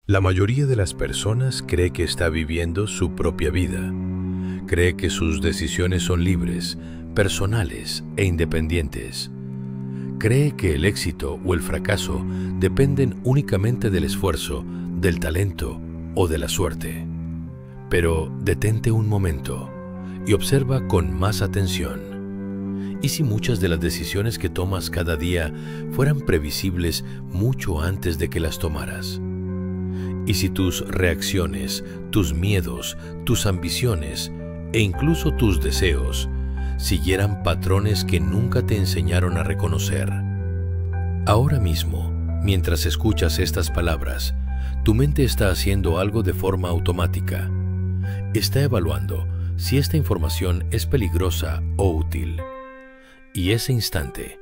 La mayoría de las personas cree que está viviendo su propia vida. Cree que sus decisiones son libres, personales e independientes. Cree que el éxito o el fracaso dependen únicamente del esfuerzo, del talento o de la suerte. Pero detente un momento y observa con más atención. ¿Y si muchas de las decisiones que tomas cada día fueran previsibles mucho antes de que las tomaras? ¿Y si tus reacciones, tus miedos, tus ambiciones e incluso tus deseos siguieran patrones que nunca te enseñaron a reconocer? Ahora mismo, mientras escuchas estas palabras, tu mente está haciendo algo de forma automática. Está evaluando si esta información es peligrosa o útil. Y ese instante,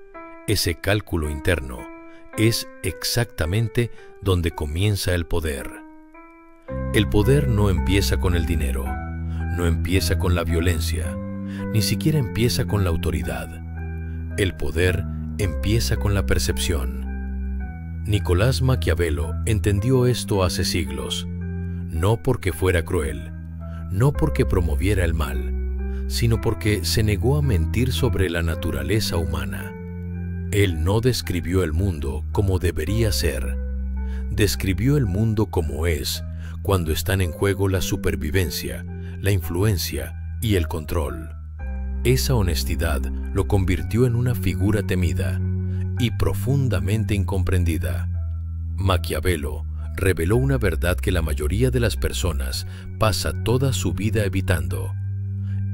ese cálculo interno, es exactamente donde comienza el poder. El poder no empieza con el dinero, no empieza con la violencia, ni siquiera empieza con la autoridad. El poder empieza con la percepción. Nicolás Maquiavelo entendió esto hace siglos, no porque fuera cruel, no porque promoviera el mal, sino porque se negó a mentir sobre la naturaleza humana. Él no describió el mundo como debería ser, describió el mundo como es cuando están en juego la supervivencia, la influencia y el control. Esa honestidad lo convirtió en una figura temida y profundamente incomprendida. Maquiavelo reveló una verdad que la mayoría de las personas pasa toda su vida evitando.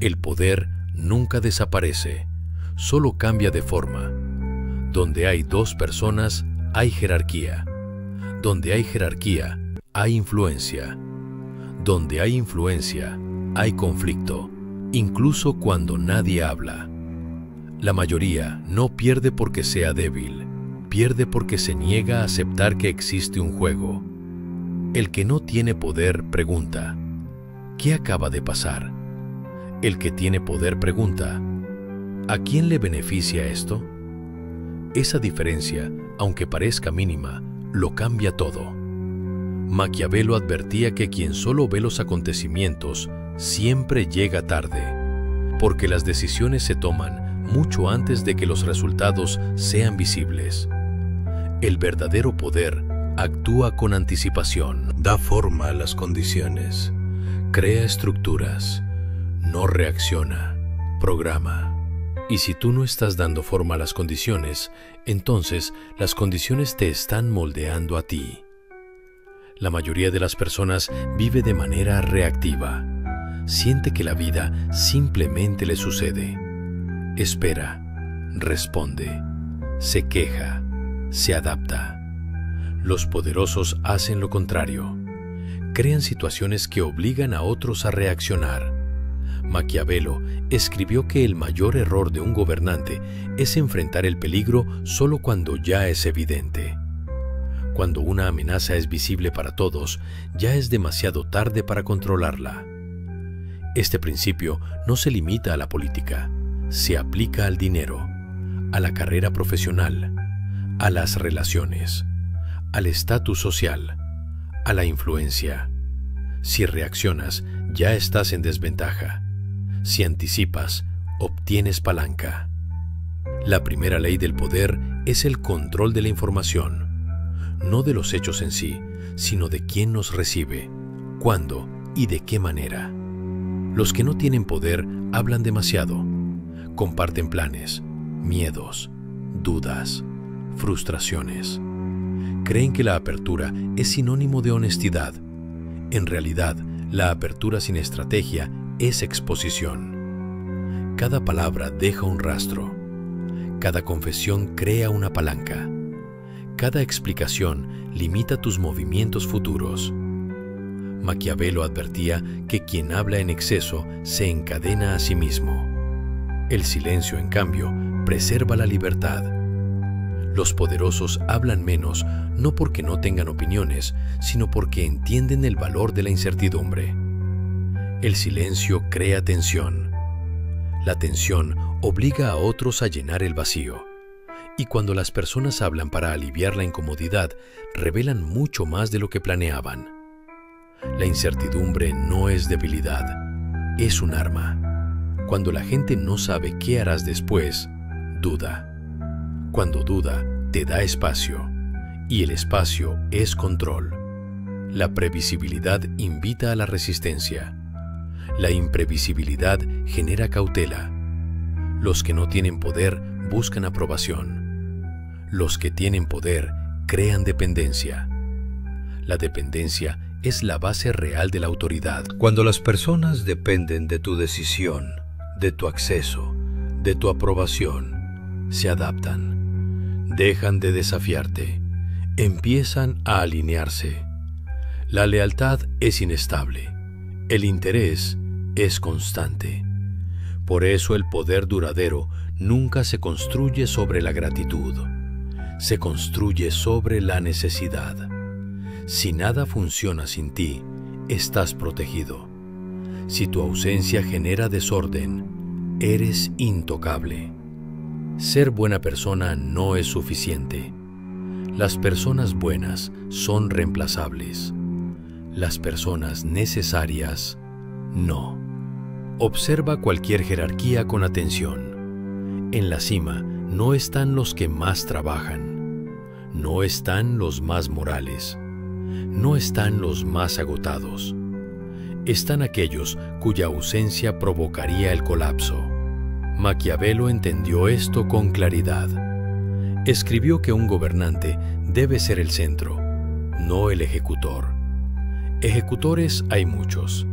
El poder nunca desaparece, solo cambia de forma. Donde hay dos personas, hay jerarquía. Donde hay jerarquía, hay influencia. Donde hay influencia, hay conflicto, incluso cuando nadie habla. La mayoría no pierde porque sea débil, pierde porque se niega a aceptar que existe un juego. El que no tiene poder pregunta, ¿qué acaba de pasar? El que tiene poder pregunta, ¿a quién le beneficia esto? Esa diferencia, aunque parezca mínima, lo cambia todo. Maquiavelo advertía que quien solo ve los acontecimientos siempre llega tarde, porque las decisiones se toman mucho antes de que los resultados sean visibles. El verdadero poder actúa con anticipación, da forma a las condiciones, crea estructuras, no reacciona, programa. Y si tú no estás dando forma a las condiciones, entonces las condiciones te están moldeando a ti. La mayoría de las personas vive de manera reactiva. Siente que la vida simplemente le sucede. Espera, responde, se queja, se adapta. Los poderosos hacen lo contrario. Crean situaciones que obligan a otros a reaccionar. Maquiavelo escribió que el mayor error de un gobernante es enfrentar el peligro solo cuando ya es evidente. Cuando una amenaza es visible para todos, ya es demasiado tarde para controlarla. Este principio no se limita a la política, se aplica al dinero, a la carrera profesional, a las relaciones, al estatus social, a la influencia. Si reaccionas, ya estás en desventaja. Si anticipas, obtienes palanca. La primera ley del poder es el control de la información, no de los hechos en sí, sino de quién nos recibe, cuándo y de qué manera. Los que no tienen poder hablan demasiado, comparten planes, miedos, dudas, frustraciones. Creen que la apertura es sinónimo de honestidad. En realidad, la apertura sin estrategia es exposición. Cada palabra deja un rastro. Cada confesión crea una palanca. Cada explicación limita tus movimientos futuros. Maquiavelo advertía que quien habla en exceso se encadena a sí mismo. El silencio, en cambio, preserva la libertad. Los poderosos hablan menos no porque no tengan opiniones, sino porque entienden el valor de la incertidumbre. El silencio crea tensión. La tensión obliga a otros a llenar el vacío. Y cuando las personas hablan para aliviar la incomodidad, revelan mucho más de lo que planeaban. La incertidumbre no es debilidad, es un arma. Cuando la gente no sabe qué harás después, duda. Cuando duda, te da espacio, y el espacio es control. La previsibilidad invita a la resistencia. La imprevisibilidad genera cautela. Los que no tienen poder buscan aprobación. Los que tienen poder crean dependencia. La dependencia es la base real de la autoridad. Cuando las personas dependen de tu decisión, de tu acceso, de tu aprobación, se adaptan, dejan de desafiarte, empiezan a alinearse. La lealtad es inestable, el interés es constante. Por eso el poder duradero nunca se construye sobre la gratitud, se construye sobre la necesidad. Si nada funciona sin ti, estás protegido. Si tu ausencia genera desorden, eres intocable. Ser buena persona no es suficiente. Las personas buenas son reemplazables. Las personas necesarias, no. Observa cualquier jerarquía con atención. En la cima no están los que más trabajan. No están los más morales. No están los más agotados. Están aquellos cuya ausencia provocaría el colapso. Maquiavelo entendió esto con claridad. Escribió que un gobernante debe ser el centro, no el ejecutor. Ejecutores hay muchos,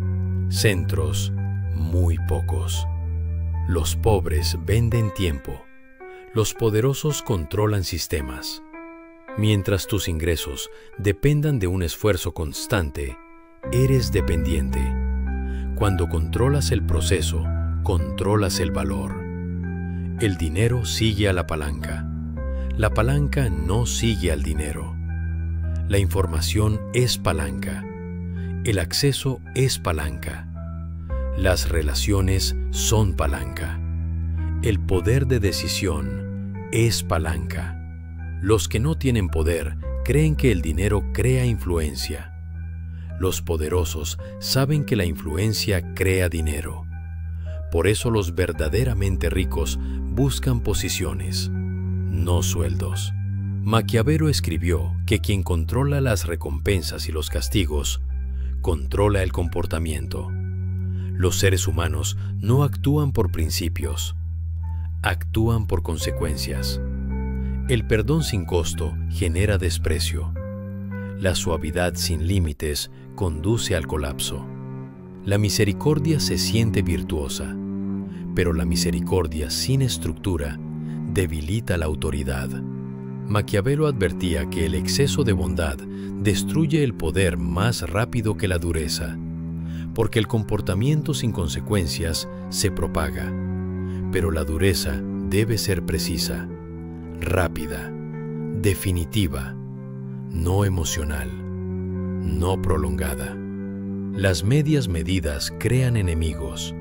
centros muy pocos. Los pobres venden tiempo, los poderosos controlan sistemas. Mientras tus ingresos dependan de un esfuerzo constante, eres dependiente. Cuando controlas el proceso, controlas el valor. El dinero sigue a la palanca. La palanca no sigue al dinero. La información es palanca. El acceso es palanca. Las relaciones son palanca. El poder de decisión es palanca. Los que no tienen poder creen que el dinero crea influencia. Los poderosos saben que la influencia crea dinero. Por eso los verdaderamente ricos buscan posiciones, no sueldos. Maquiavelo escribió que quien controla las recompensas y los castigos, controla el comportamiento. Los seres humanos no actúan por principios, actúan por consecuencias. El perdón sin costo genera desprecio. La suavidad sin límites conduce al colapso. La misericordia se siente virtuosa, pero la misericordia sin estructura debilita la autoridad. Maquiavelo advertía que el exceso de bondad destruye el poder más rápido que la dureza, porque el comportamiento sin consecuencias se propaga, pero la dureza debe ser precisa, rápida, definitiva, no emocional, no prolongada. Las medias medidas crean enemigos.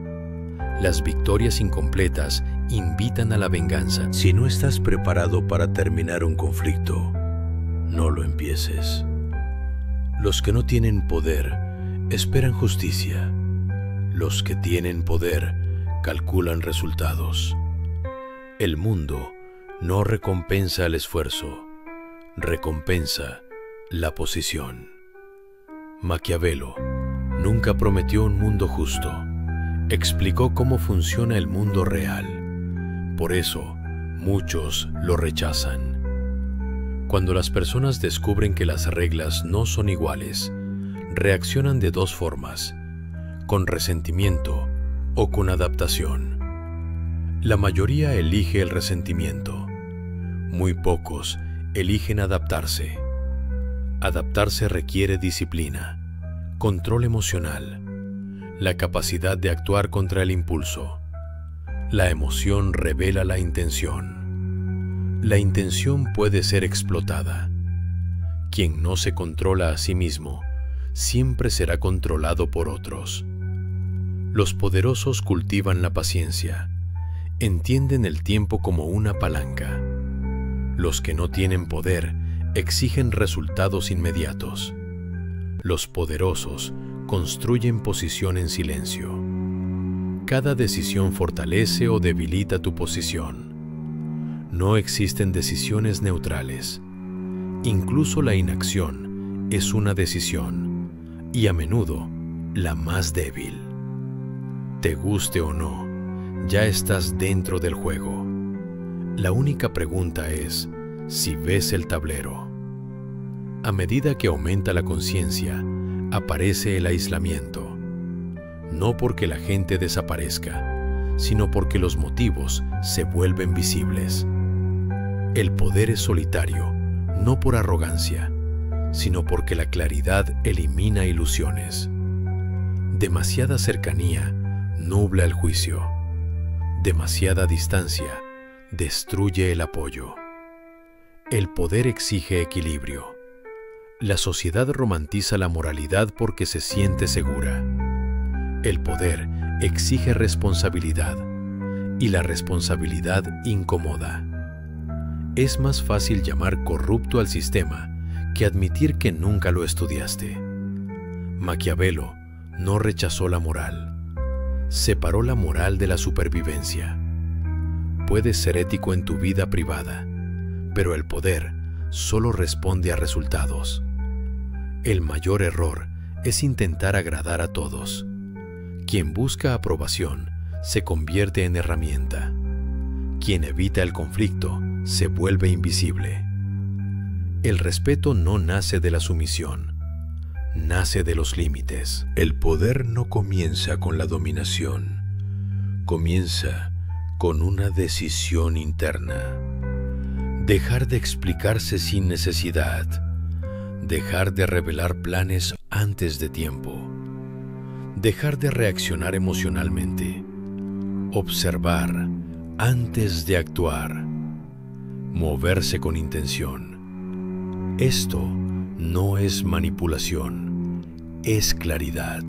Las victorias incompletas invitan a la venganza. Si no estás preparado para terminar un conflicto, no lo empieces. Los que no tienen poder esperan justicia. Los que tienen poder calculan resultados. El mundo no recompensa el esfuerzo, recompensa la posición. Maquiavelo nunca prometió un mundo justo. Explicó cómo funciona el mundo real. Por eso, muchos lo rechazan. Cuando las personas descubren que las reglas no son iguales, reaccionan de dos formas, con resentimiento o con adaptación. La mayoría elige el resentimiento. Muy pocos eligen adaptarse. Adaptarse requiere disciplina, control emocional, la capacidad de actuar contra el impulso. La emoción revela la intención. La intención puede ser explotada. Quien no se controla a sí mismo, siempre será controlado por otros. Los poderosos cultivan la paciencia. Entienden el tiempo como una palanca. Los que no tienen poder exigen resultados inmediatos. Los poderosos construyen posición en silencio. Cada decisión fortalece o debilita tu posición. No existen decisiones neutrales. Incluso la inacción es una decisión, y a menudo la más débil. Te guste o no, ya estás dentro del juego. La única pregunta es si ves el tablero. A medida que aumenta la conciencia, aparece el aislamiento. No porque la gente desaparezca, sino porque los motivos se vuelven visibles. El poder es solitario, no por arrogancia, sino porque la claridad elimina ilusiones. Demasiada cercanía nubla el juicio. Demasiada distancia destruye el apoyo. El poder exige equilibrio. La sociedad romantiza la moralidad porque se siente segura. El poder exige responsabilidad y la responsabilidad incomoda. Es más fácil llamar corrupto al sistema que admitir que nunca lo estudiaste. Maquiavelo no rechazó la moral. Separó la moral de la supervivencia. Puedes ser ético en tu vida privada, pero el poder solo responde a resultados. El mayor error es intentar agradar a todos. Quien busca aprobación se convierte en herramienta. Quien evita el conflicto se vuelve invisible. El respeto no nace de la sumisión, nace de los límites. El poder no comienza con la dominación, comienza con una decisión interna. Dejar de explicarse sin necesidad, dejar de revelar planes antes de tiempo, dejar de reaccionar emocionalmente, observar antes de actuar, moverse con intención. Esto no es manipulación, es claridad.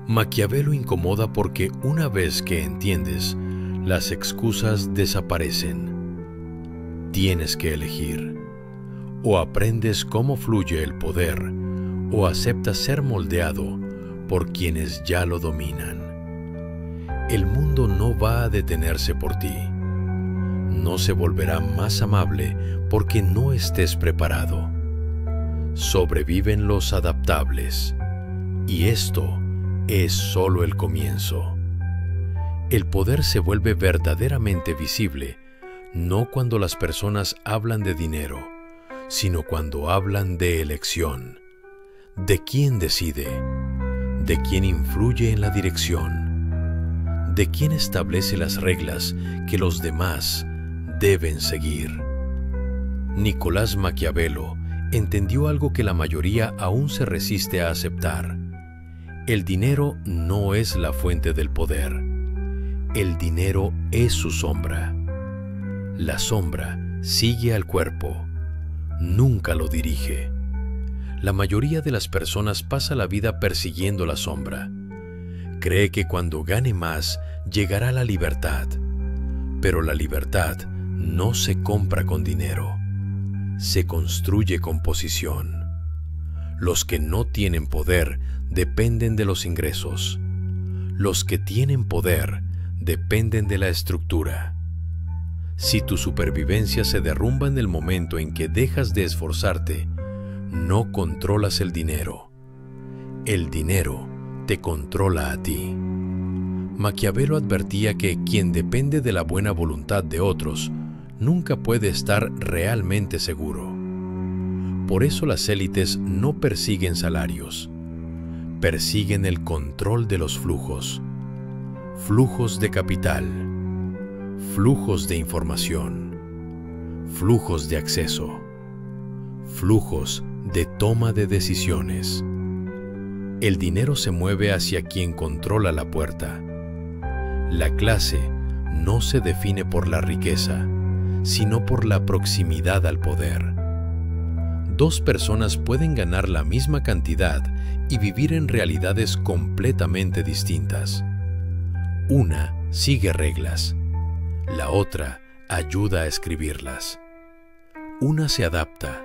Maquiavelo incomoda porque una vez que entiendes, las excusas desaparecen. Tienes que elegir. O aprendes cómo fluye el poder, o aceptas ser moldeado por quienes ya lo dominan. El mundo no va a detenerse por ti. No se volverá más amable porque no estés preparado. Sobreviven los adaptables. Y esto es solo el comienzo. El poder se vuelve verdaderamente visible, no cuando las personas hablan de dinero, sino cuando hablan de elección. ¿De quién decide? ¿De quién influye en la dirección? ¿De quién establece las reglas que los demás deben seguir? Nicolás Maquiavelo entendió algo que la mayoría aún se resiste a aceptar. El dinero no es la fuente del poder. El dinero es su sombra. La sombra sigue al cuerpo, nunca lo dirige. La mayoría de las personas pasa la vida persiguiendo la sombra. Cree que cuando gane más llegará la libertad, pero la libertad no se compra con dinero, se construye con posición. Los que no tienen poder dependen de los ingresos. Los que tienen poder dependen de la estructura. Si tu supervivencia se derrumba en el momento en que dejas de esforzarte, no controlas el dinero. El dinero te controla a ti. Maquiavelo advertía que quien depende de la buena voluntad de otros nunca puede estar realmente seguro. Por eso las élites no persiguen salarios, persiguen el control de los flujos. Flujos de capital, flujos de información, flujos de acceso, flujos de toma de decisiones. El dinero se mueve hacia quien controla la puerta. La clase no se define por la riqueza, sino por la proximidad al poder. Dos personas pueden ganar la misma cantidad y vivir en realidades completamente distintas. Una sigue reglas, la otra ayuda a escribirlas. Una se adapta,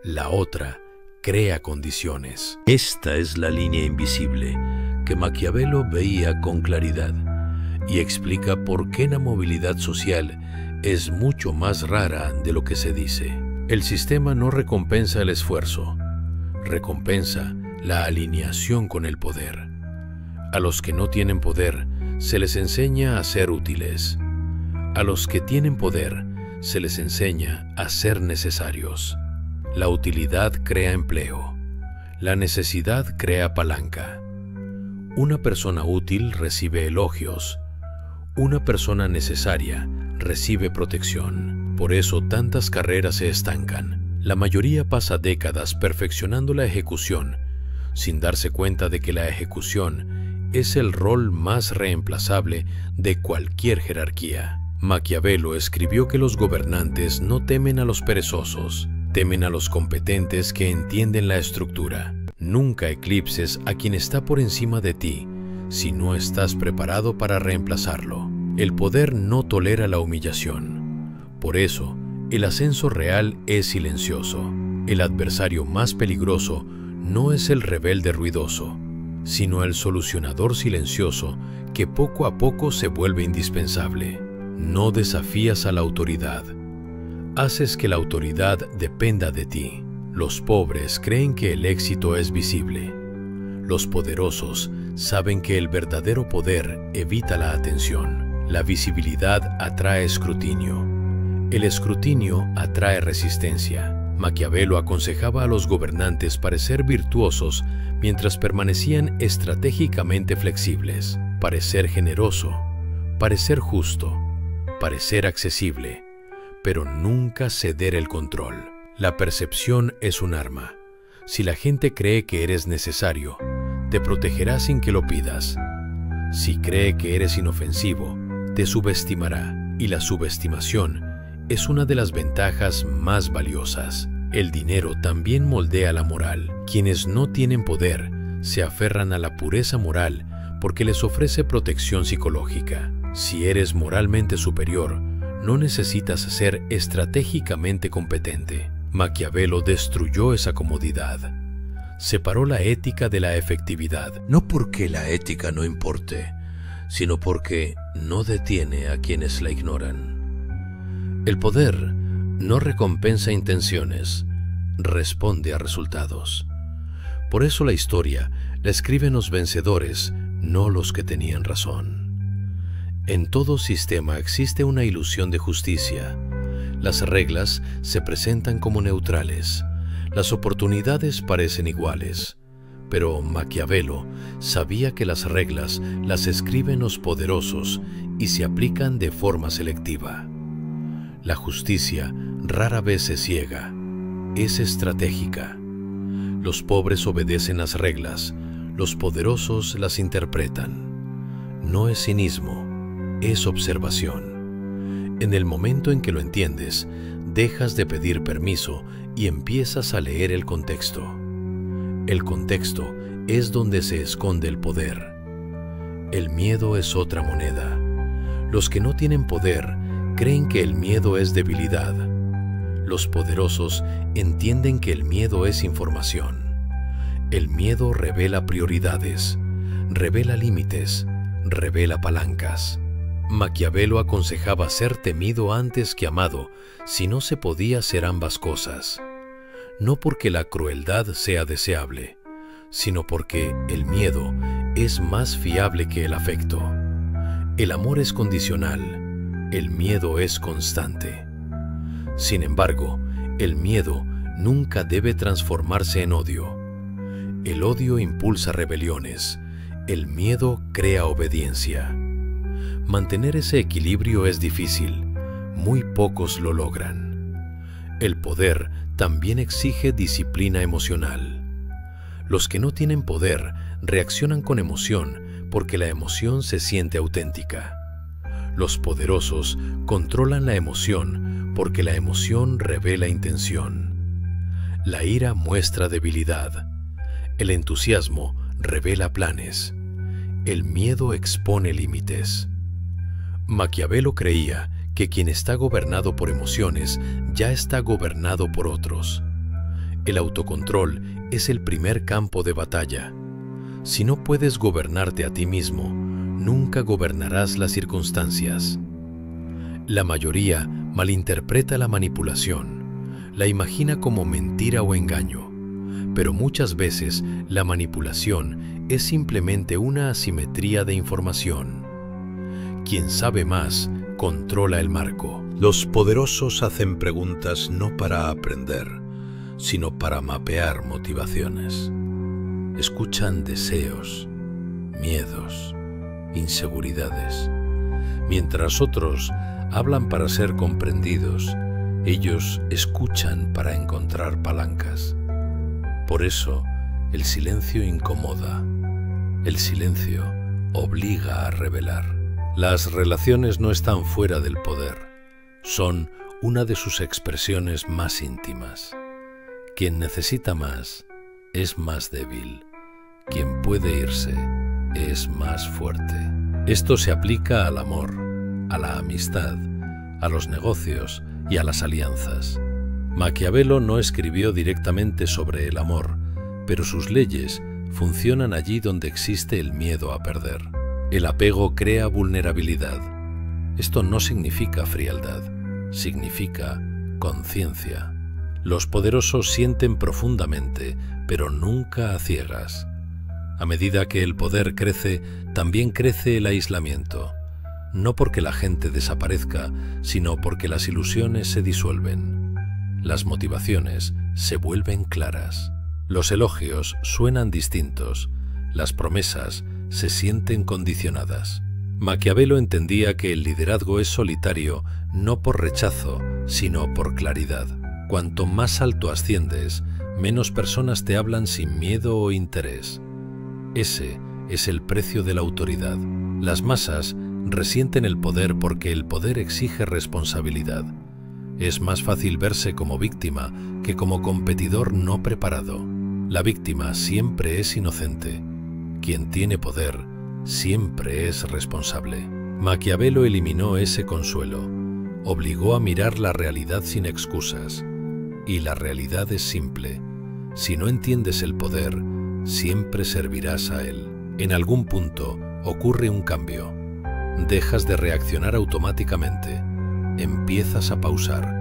la otra crea condiciones. Esta es la línea invisible que Maquiavelo veía con claridad y explica por qué la movilidad social es mucho más rara de lo que se dice. El sistema no recompensa el esfuerzo, recompensa la alineación con el poder. A los que no tienen poder se les enseña a ser útiles. A los que tienen poder se les enseña a ser necesarios. La utilidad crea empleo. La necesidad crea palanca. Una persona útil recibe elogios. Una persona necesaria recibe protección. Por eso tantas carreras se estancan. La mayoría pasa décadas perfeccionando la ejecución, sin darse cuenta de que la ejecución es el rol más reemplazable de cualquier jerarquía. Maquiavelo escribió que los gobernantes no temen a los perezosos, temen a los competentes que entienden la estructura. Nunca eclipses a quien está por encima de ti si no estás preparado para reemplazarlo. El poder no tolera la humillación. Por eso, el ascenso real es silencioso. El adversario más peligroso no es el rebelde ruidoso, sino el solucionador silencioso que poco a poco se vuelve indispensable. No desafías a la autoridad. Haces que la autoridad dependa de ti. Los pobres creen que el éxito es visible. Los poderosos saben que el verdadero poder evita la atención. La visibilidad atrae escrutinio. El escrutinio atrae resistencia. Maquiavelo aconsejaba a los gobernantes parecer virtuosos mientras permanecían estratégicamente flexibles, parecer generoso, parecer justo, parecer accesible, pero nunca ceder el control. La percepción es un arma. Si la gente cree que eres necesario, te protegerá sin que lo pidas. Si cree que eres inofensivo, te subestimará, y la subestimación es una de las ventajas más valiosas. El dinero también moldea la moral. Quienes no tienen poder se aferran a la pureza moral porque les ofrece protección psicológica. Si eres moralmente superior, no necesitas ser estratégicamente competente. Maquiavelo destruyó esa comodidad. Separó la ética de la efectividad. No porque la ética no importe, sino porque no detiene a quienes la ignoran. El poder no recompensa intenciones, responde a resultados. Por eso la historia la escriben los vencedores, no los que tenían razón. En todo sistema existe una ilusión de justicia. Las reglas se presentan como neutrales. Las oportunidades parecen iguales. Pero Maquiavelo sabía que las reglas las escriben los poderosos y se aplican de forma selectiva. La justicia rara vez se ciega, es estratégica. Los pobres obedecen las reglas, los poderosos las interpretan. No es cinismo, es observación. En el momento en que lo entiendes, dejas de pedir permiso y empiezas a leer el contexto. El contexto es donde se esconde el poder. El miedo es otra moneda. Los que no tienen poder creen que el miedo es debilidad. Los poderosos entienden que el miedo es información. El miedo revela prioridades, revela límites, revela palancas. Maquiavelo aconsejaba ser temido antes que amado si no se podía ser ambas cosas. No porque la crueldad sea deseable, sino porque el miedo es más fiable que el afecto. El amor es condicional, el miedo es constante. Sin embargo, el miedo nunca debe transformarse en odio. El odio impulsa rebeliones, el miedo crea obediencia. Mantener ese equilibrio es difícil, muy pocos lo logran. El poder también exige disciplina emocional. Los que no tienen poder reaccionan con emoción porque la emoción se siente auténtica. Los poderosos controlan la emoción porque la emoción revela intención. La ira muestra debilidad. El entusiasmo revela planes. El miedo expone límites. Maquiavelo creía que quien está gobernado por emociones ya está gobernado por otros. El autocontrol es el primer campo de batalla. Si no puedes gobernarte a ti mismo, nunca gobernarás las circunstancias. La mayoría malinterpreta la manipulación, la imagina como mentira o engaño, pero muchas veces la manipulación es simplemente una asimetría de información. Quien sabe más, controla el marco. Los poderosos hacen preguntas no para aprender, sino para mapear motivaciones. Escuchan deseos, miedos, inseguridades. Mientras otros hablan para ser comprendidos, ellos escuchan para encontrar palancas. Por eso, el silencio incomoda. El silencio obliga a revelar. Las relaciones no están fuera del poder. Son una de sus expresiones más íntimas. Quien necesita más es más débil. Quien puede irse es más fuerte. Esto se aplica al amor, a la amistad, a los negocios y a las alianzas. Maquiavelo no escribió directamente sobre el amor, pero sus leyes funcionan allí donde existe el miedo a perder. El apego crea vulnerabilidad. Esto no significa frialdad, significa conciencia. Los poderosos sienten profundamente, pero nunca a ciegas. A medida que el poder crece, también crece el aislamiento. No porque la gente desaparezca, sino porque las ilusiones se disuelven. Las motivaciones se vuelven claras. Los elogios suenan distintos. Las promesas se sienten condicionadas. Maquiavelo entendía que el liderazgo es solitario no por rechazo, sino por claridad. Cuanto más alto asciendes, menos personas te hablan sin miedo o interés. Ese es el precio de la autoridad. Las masas resienten el poder porque el poder exige responsabilidad. Es más fácil verse como víctima que como competidor no preparado. La víctima siempre es inocente. Quien tiene poder siempre es responsable. Maquiavelo eliminó ese consuelo. Obligó a mirar la realidad sin excusas. Y la realidad es simple. Si no entiendes el poder, siempre servirás a él. En algún punto ocurre un cambio. Dejas de reaccionar automáticamente. Empiezas a pausar.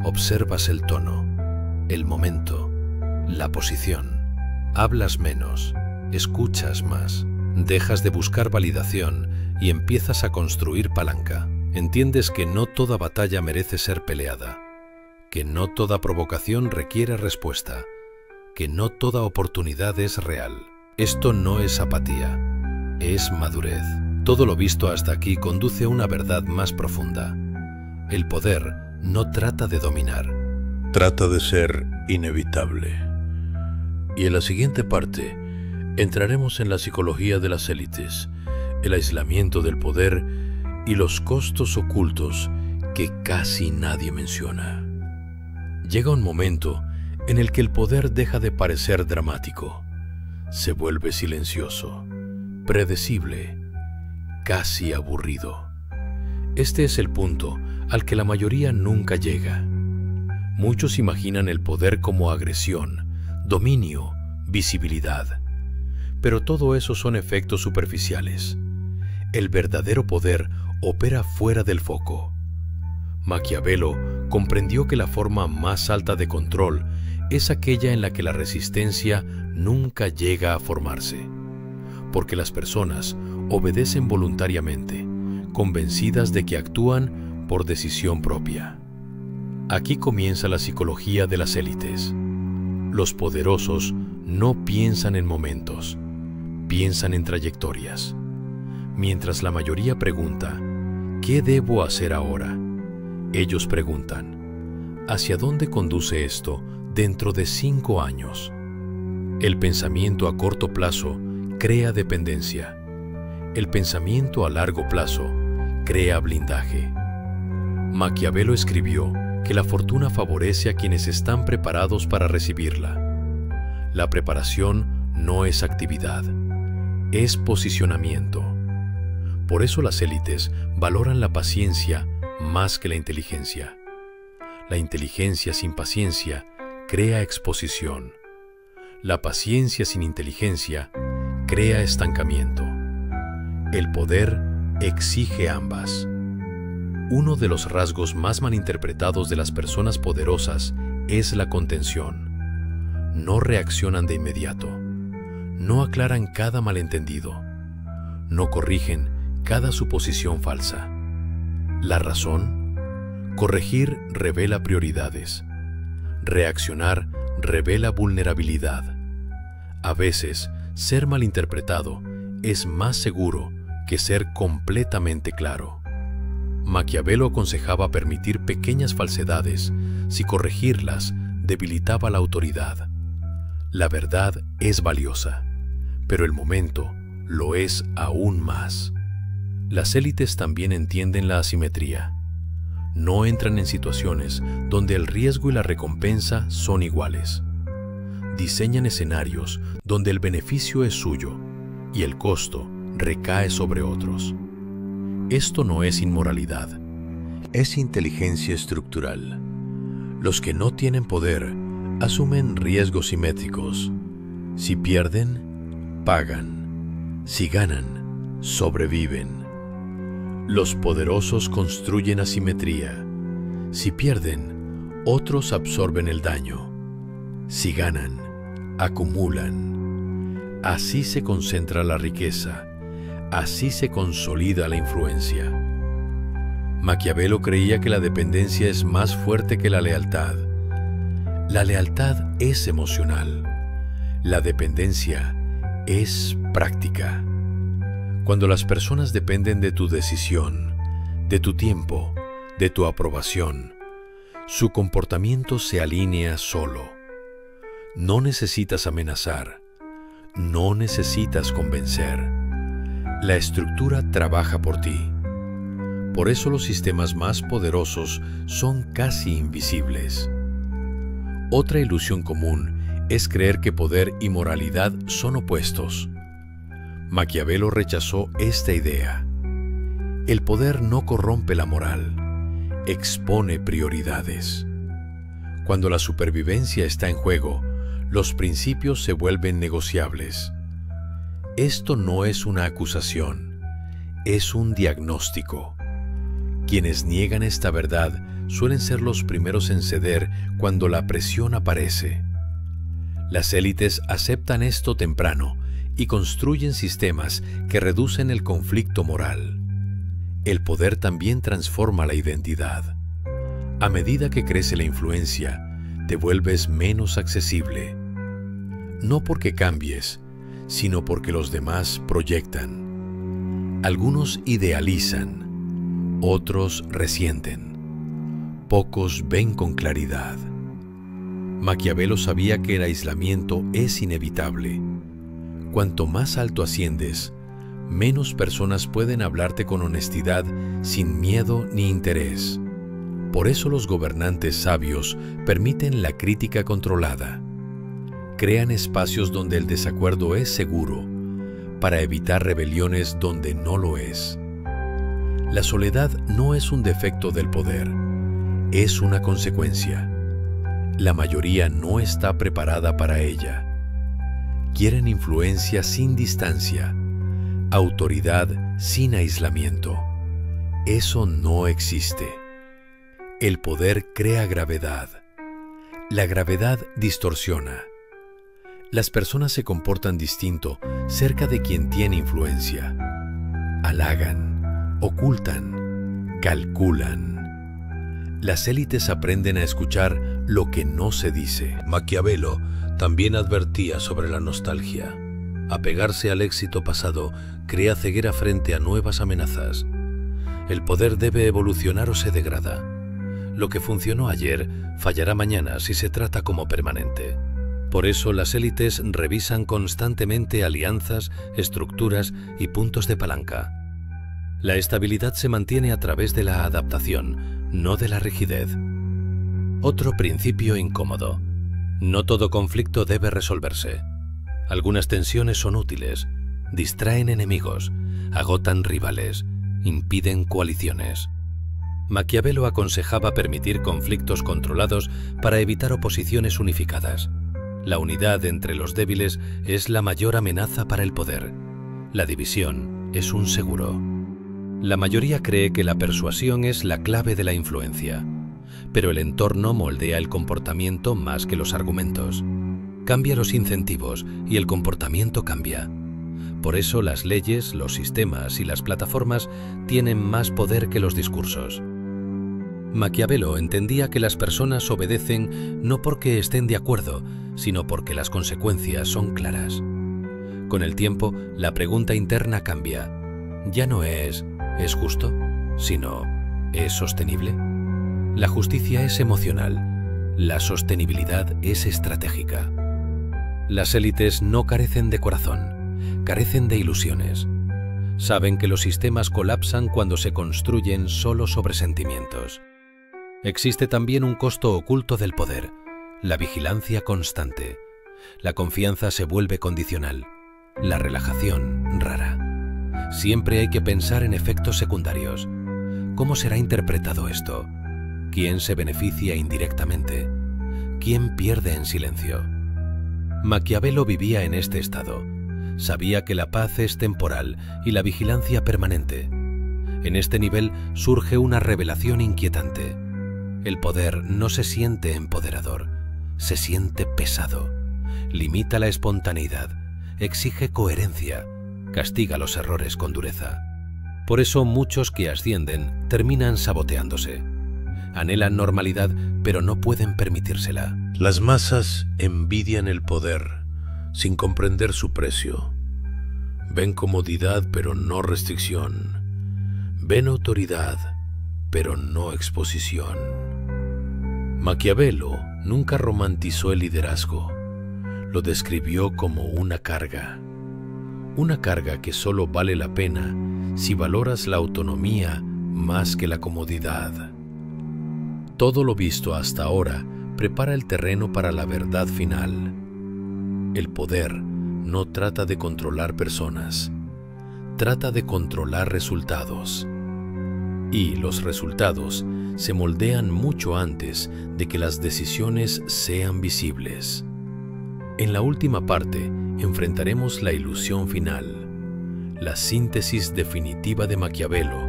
Observas el tono, el momento, la posición. Hablas menos, escuchas más. Dejas de buscar validación y empiezas a construir palanca. Entiendes que no toda batalla merece ser peleada, que no toda provocación requiere respuesta, que no toda oportunidad es real. Esto no es apatía, es madurez. Todo lo visto hasta aquí conduce a una verdad más profunda. El poder no trata de dominar. Trata de ser inevitable. Y en la siguiente parte, entraremos en la psicología de las élites, el aislamiento del poder y los costos ocultos que casi nadie menciona. Llega un momento en el que el poder deja de parecer dramático. Se vuelve silencioso, predecible, casi aburrido. Este es el punto al que la mayoría nunca llega. Muchos imaginan el poder como agresión, dominio, visibilidad. Pero todo eso son efectos superficiales. El verdadero poder opera fuera del foco. Maquiavelo comprendió que la forma más alta de control es aquella en la que la resistencia nunca llega a formarse, porque las personas obedecen voluntariamente, convencidas de que actúan por decisión propia. Aquí comienza la psicología de las élites. Los poderosos no piensan en momentos, piensan en trayectorias. Mientras la mayoría pregunta, ¿qué debo hacer ahora?, ellos preguntan, ¿hacia dónde conduce esto dentro de 5 años? El pensamiento a corto plazo crea dependencia. El pensamiento a largo plazo crea blindaje. Maquiavelo escribió que la fortuna favorece a quienes están preparados para recibirla. La preparación no es actividad, es posicionamiento. Por eso las élites valoran la paciencia más que la inteligencia. La inteligencia sin paciencia crea exposición. La paciencia sin inteligencia crea estancamiento. El poder exige ambas. Uno de los rasgos más malinterpretados de las personas poderosas es la contención. No reaccionan de inmediato. No aclaran cada malentendido. No corrigen cada suposición falsa. ¿La razón? Corregir revela prioridades. Reaccionar revela vulnerabilidad. A veces, ser malinterpretado es más seguro que ser completamente claro. Maquiavelo aconsejaba permitir pequeñas falsedades si corregirlas debilitaba la autoridad. La verdad es valiosa, pero el momento lo es aún más. Las élites también entienden la asimetría. No entran en situaciones donde el riesgo y la recompensa son iguales. Diseñan escenarios donde el beneficio es suyo y el costo recae sobre otros. Esto no es inmoralidad, es inteligencia estructural. Los que no tienen poder asumen riesgos simétricos. Si pierden, pagan. Si ganan, sobreviven. Los poderosos construyen asimetría. Si pierden, otros absorben el daño. Si ganan, acumulan. Así se concentra la riqueza. Así se consolida la influencia. Maquiavelo creía que la dependencia es más fuerte que la lealtad. La lealtad es emocional. La dependencia es práctica. Cuando las personas dependen de tu decisión, de tu tiempo, de tu aprobación, su comportamiento se alinea solo. No necesitas amenazar, no necesitas convencer. La estructura trabaja por ti. Por eso los sistemas más poderosos son casi invisibles. Otra ilusión común es creer que poder y moralidad son opuestos. Maquiavelo rechazó esta idea. El poder no corrompe la moral, expone prioridades. Cuando la supervivencia está en juego, los principios se vuelven negociables. Esto no es una acusación, es un diagnóstico. Quienes niegan esta verdad suelen ser los primeros en ceder cuando la presión aparece. Las élites aceptan esto temprano y construyen sistemas que reducen el conflicto moral. El poder también transforma la identidad. A medida que crece la influencia, te vuelves menos accesible. No porque cambies, sino porque los demás proyectan. Algunos idealizan, otros resienten. Pocos ven con claridad. Maquiavelo sabía que el aislamiento es inevitable. Cuanto más alto asciendes, menos personas pueden hablarte con honestidad sin miedo ni interés. Por eso los gobernantes sabios permiten la crítica controlada. Crean espacios donde el desacuerdo es seguro, para evitar rebeliones donde no lo es. La soledad no es un defecto del poder, es una consecuencia. La mayoría no está preparada para ella. Quieren influencia sin distancia, autoridad sin aislamiento. Eso no existe. El poder crea gravedad. La gravedad distorsiona. Las personas se comportan distinto cerca de quien tiene influencia. Halagan, ocultan, calculan. Las élites aprenden a escuchar lo que no se dice. Maquiavelo también advertía sobre la nostalgia. Apegarse al éxito pasado crea ceguera frente a nuevas amenazas. El poder debe evolucionar o se degrada. Lo que funcionó ayer fallará mañana si se trata como permanente. Por eso las élites revisan constantemente alianzas, estructuras y puntos de palanca. La estabilidad se mantiene a través de la adaptación, no de la rigidez. Otro principio incómodo. No todo conflicto debe resolverse. Algunas tensiones son útiles, distraen enemigos, agotan rivales, impiden coaliciones. Maquiavelo aconsejaba permitir conflictos controlados para evitar oposiciones unificadas. La unidad entre los débiles es la mayor amenaza para el poder. La división es un seguro. La mayoría cree que la persuasión es la clave de la influencia, pero el entorno moldea el comportamiento más que los argumentos. Cambia los incentivos y el comportamiento cambia. Por eso las leyes, los sistemas y las plataformas tienen más poder que los discursos. Maquiavelo entendía que las personas obedecen no porque estén de acuerdo, sino porque las consecuencias son claras. Con el tiempo, la pregunta interna cambia. Ya no ¿es justo?, sino ¿es sostenible? La justicia es emocional. La sostenibilidad es estratégica. Las élites no carecen de corazón, carecen de ilusiones. Saben que los sistemas colapsan cuando se construyen solo sobre sentimientos. Existe también un costo oculto del poder, la vigilancia constante. La confianza se vuelve condicional, la relajación rara. Siempre hay que pensar en efectos secundarios. ¿Cómo será interpretado esto? ¿Quién se beneficia indirectamente? ¿Quién pierde en silencio? Maquiavelo vivía en este estado. Sabía que la paz es temporal y la vigilancia permanente. En este nivel surge una revelación inquietante. El poder no se siente empoderador, se siente pesado. Limita la espontaneidad, exige coherencia, castiga los errores con dureza. Por eso muchos que ascienden terminan saboteándose. Anhelan normalidad, pero no pueden permitírsela. Las masas envidian el poder sin comprender su precio. Ven comodidad, pero no restricción. Ven autoridad, pero no exposición. Maquiavelo nunca romantizó el liderazgo. Lo describió como una carga que solo vale la pena si valoras la autonomía más que la comodidad. Todo lo visto hasta ahora prepara el terreno para la verdad final. El poder no trata de controlar personas, trata de controlar resultados. Y los resultados se moldean mucho antes de que las decisiones sean visibles. En la última parte enfrentaremos la ilusión final, la síntesis definitiva de Maquiavelo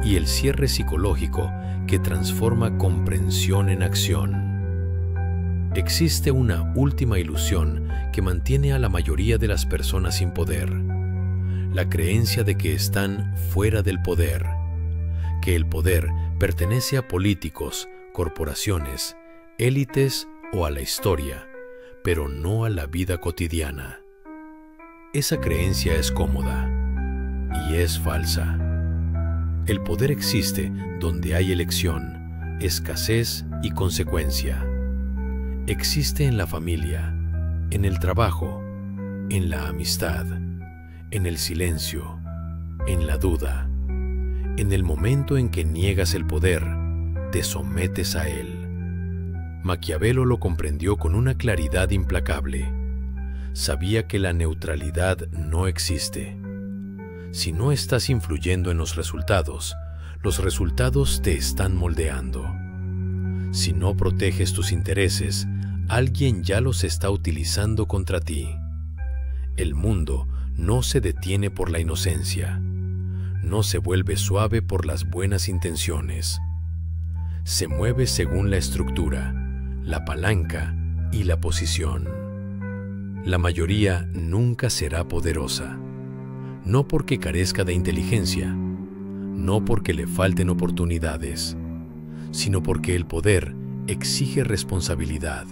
y el cierre psicológico que transforma comprensión en acción. Existe una última ilusión que mantiene a la mayoría de las personas sin poder, la creencia de que están fuera del poder, que el poder pertenece a políticos, corporaciones, élites o a la historia, pero no a la vida cotidiana. Esa creencia es cómoda y es falsa. El poder existe donde hay elección, escasez y consecuencia. Existe en la familia, en el trabajo, en la amistad, en el silencio, en la duda. En el momento en que niegas el poder, te sometes a él. Maquiavelo lo comprendió con una claridad implacable. Sabía que la neutralidad no existe. Si no estás influyendo en los resultados te están moldeando. Si no proteges tus intereses, alguien ya los está utilizando contra ti. El mundo no se detiene por la inocencia. No se vuelve suave por las buenas intenciones. Se mueve según la estructura, la palanca y la posición. La mayoría nunca será poderosa, no porque carezca de inteligencia, no porque le falten oportunidades, sino porque el poder exige responsabilidad.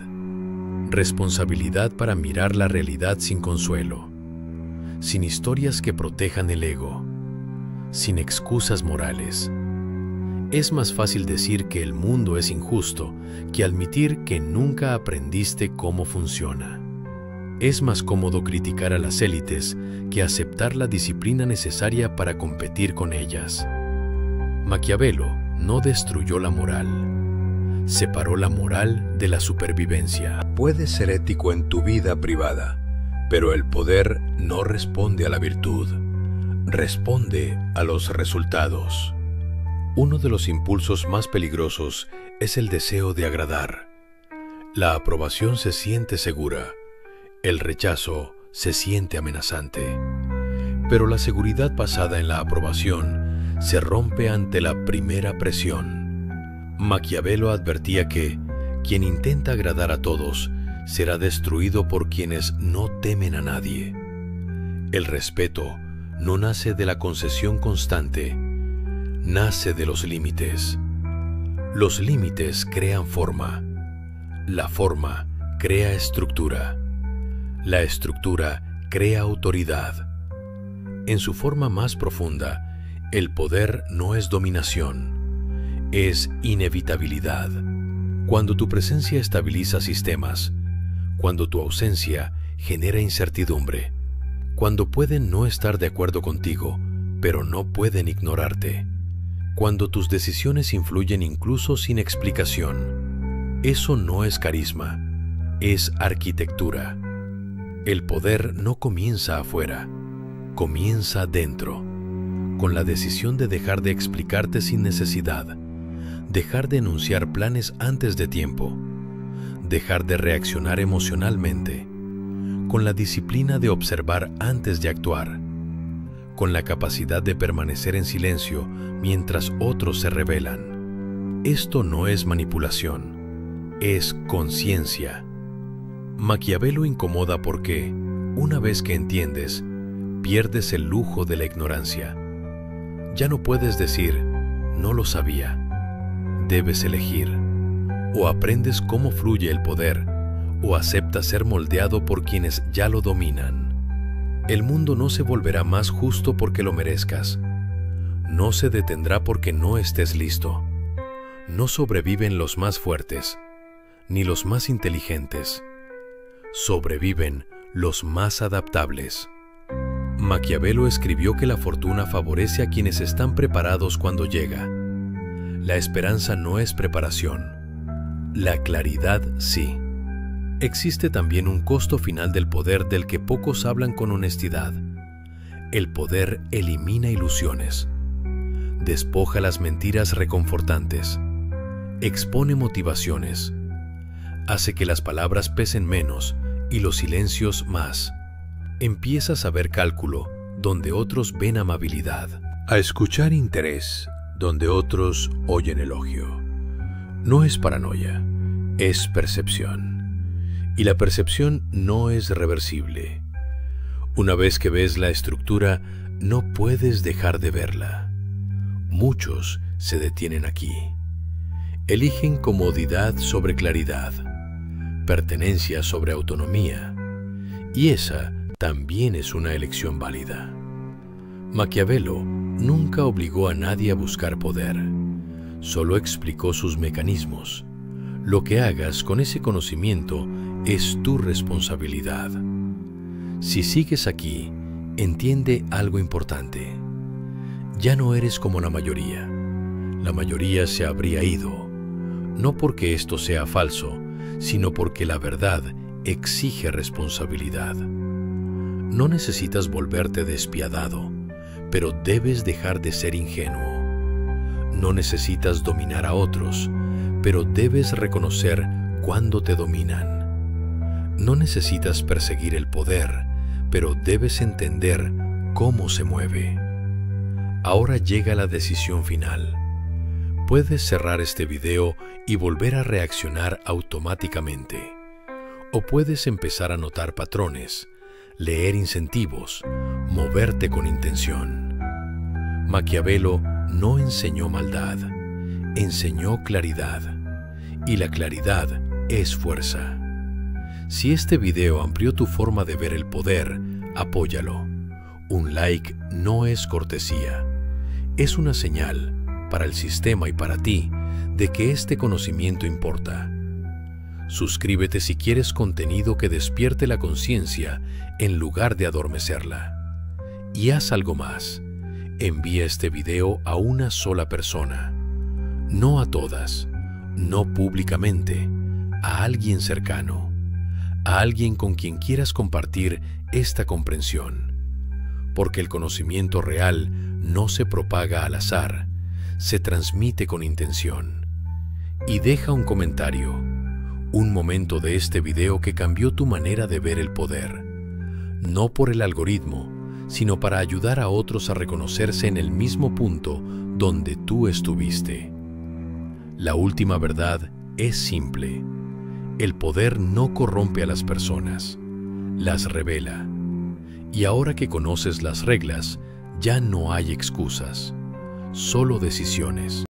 Responsabilidad para mirar la realidad sin consuelo, sin historias que protejan el ego, sin excusas morales. Es más fácil decir que el mundo es injusto que admitir que nunca aprendiste cómo funciona. Es más cómodo criticar a las élites que aceptar la disciplina necesaria para competir con ellas. Maquiavelo no destruyó la moral, separó la moral de la supervivencia. Puedes ser ético en tu vida privada, pero el poder no responde a la virtud, responde a los resultados. Uno de los impulsos más peligrosos es el deseo de agradar. La aprobación se siente segura, el rechazo se siente amenazante. Pero la seguridad basada en la aprobación se rompe ante la primera presión. Maquiavelo advertía que quien intenta agradar a todos será destruido por quienes no temen a nadie. El respeto no nace de la concesión constante, nace de los límites. Los límites crean forma. La forma crea estructura. La estructura crea autoridad. En su forma más profunda, el poder no es dominación, es inevitabilidad. Cuando tu presencia estabiliza sistemas, cuando tu ausencia genera incertidumbre, cuando pueden no estar de acuerdo contigo, pero no pueden ignorarte, cuando tus decisiones influyen incluso sin explicación, eso no es carisma, es arquitectura. El poder no comienza afuera, comienza dentro, con la decisión de dejar de explicarte sin necesidad, dejar de enunciar planes antes de tiempo, dejar de reaccionar emocionalmente, con la disciplina de observar antes de actuar, con la capacidad de permanecer en silencio mientras otros se rebelan. Esto no es manipulación, es conciencia. Maquiavelo incomoda porque, una vez que entiendes, pierdes el lujo de la ignorancia. Ya no puedes decir, no lo sabía. Debes elegir. O aprendes cómo fluye el poder, o aceptas ser moldeado por quienes ya lo dominan. El mundo no se volverá más justo porque lo merezcas. No se detendrá porque no estés listo. No sobreviven los más fuertes, ni los más inteligentes. Sobreviven los más adaptables. Maquiavelo escribió que la fortuna favorece a quienes están preparados cuando llega. La esperanza no es preparación. La claridad sí. Existe también un costo final del poder del que pocos hablan con honestidad. El poder elimina ilusiones. Despoja las mentiras reconfortantes. Expone motivaciones. Hace que las palabras pesen menos y los silencios más. Empiezas a ver cálculo donde otros ven amabilidad, a escuchar interés donde otros oyen elogio. No es paranoia, es percepción. Y la percepción no es reversible. Una vez que ves la estructura, no puedes dejar de verla. Muchos se detienen aquí. Eligen comodidad sobre claridad, pertenencia sobre autonomía, y esa también es una elección válida. Maquiavelo nunca obligó a nadie a buscar poder, solo explicó sus mecanismos. Lo que hagas con ese conocimiento es tu responsabilidad. Si sigues aquí, entiende algo importante. Ya no eres como la mayoría. La mayoría se habría ido, no porque esto sea falso, sino porque la verdad exige responsabilidad. No necesitas volverte despiadado, pero debes dejar de ser ingenuo. No necesitas dominar a otros, pero debes reconocer cuándo te dominan. No necesitas perseguir el poder, pero debes entender cómo se mueve. Ahora llega la decisión final. Puedes cerrar este video y volver a reaccionar automáticamente. O puedes empezar a notar patrones, leer incentivos, moverte con intención. Maquiavelo no enseñó maldad, enseñó claridad. Y la claridad es fuerza. Si este video amplió tu forma de ver el poder, apóyalo. Un like no es cortesía. Es una señal para el sistema y para ti de que este conocimiento importa. Suscríbete si quieres contenido que despierte la conciencia en lugar de adormecerla. Y haz algo más. Envía este video a una sola persona. No a todas, no públicamente, a alguien cercano, a alguien con quien quieras compartir esta comprensión. Porque el conocimiento real no se propaga al azar, se transmite con intención. Y deja un comentario, un momento de este video que cambió tu manera de ver el poder. No por el algoritmo, sino para ayudar a otros a reconocerse en el mismo punto donde tú estuviste. La última verdad es simple. El poder no corrompe a las personas, las revela. Y ahora que conoces las reglas, ya no hay excusas, solo decisiones.